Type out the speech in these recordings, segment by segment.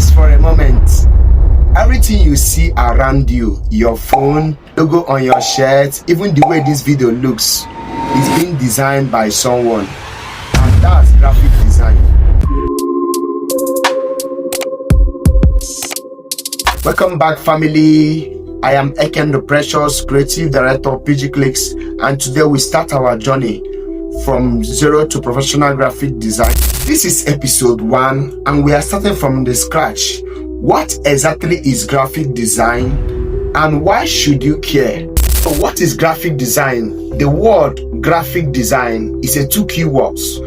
Pause for a moment. Everything you see around you, your phone, logo on your shirt, even the way this video looks, is being designed by someone. And that's graphic design. Welcome back, family. I am Eken the Precious, Creative Director of PG Clicks, and today we start our journey from zero to professional graphic design. This is episode 1 and we are starting from the scratch. What exactly is graphic design and why should you care? So what is graphic design? The word graphic design is a two key words,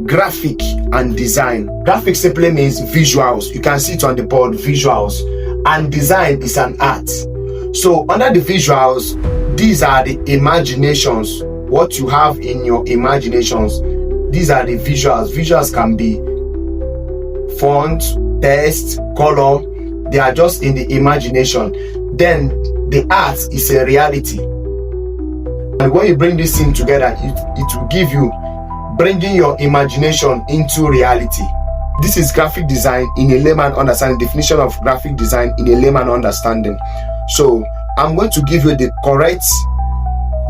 graphic and design. Graphic simply means visuals. You can see it on the board, visuals. And design is an art. So under the visuals, these are the imaginations, what you have in your imaginations. These are the visuals. Visuals can be font, text, color. They are just in the imagination. Then the art is a reality. And when you bring this thing together, it will give you bringing your imagination into reality. This is graphic design in a layman understanding, definition of graphic design in a layman understanding. So I'm going to give you the correct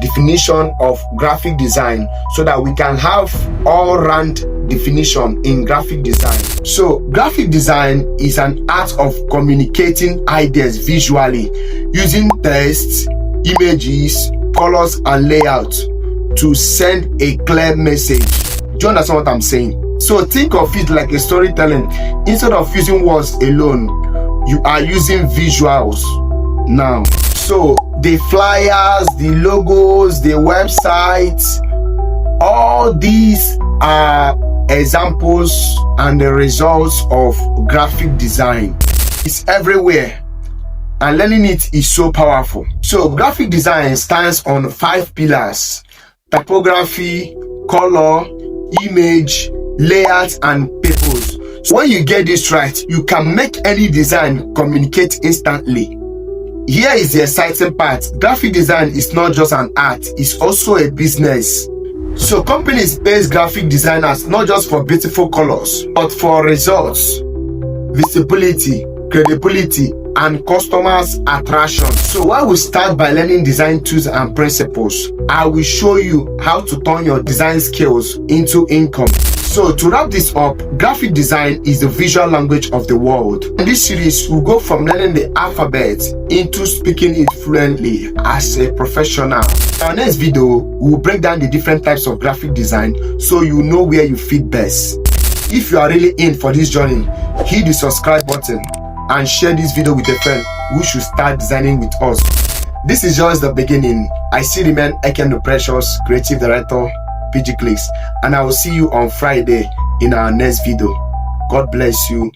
definition of graphic design so that we can have all-round definition in graphic design. So graphic design is an art of communicating ideas visually using text, images, colors and layout to send a clear message. Do you understand what I'm saying? So think of it like a storytelling. Instead of using words alone, you are using visuals now. So the flyers, the logos, the websites, all these are examples and the results of graphic design. It's everywhere and learning it is so powerful. So graphic design stands on 5 pillars: typography, color, image, layout and purpose. So when you get this right, you can make any design communicate instantly. Here is the exciting part. Graphic design is not just an art, it's also a business. So companies pay graphic designers not just for beautiful colors, but for results, visibility, credibility, and customers attraction. So while we start by learning design tools and principles, I will show you how to turn your design skills into income. So to wrap this up, graphic design is the visual language of the world. In this series, we'll go from learning the alphabet into speaking it fluently as a professional. In our next video, we'll break down the different types of graphic design so you know where you fit best. If you are really in for this journey, hit the subscribe button and share this video with a friend who should start designing with us. This is just the beginning. I still remain Eken the Precious, Creative Director, PG Clicks, and I will see you on Friday in our next video. God bless you.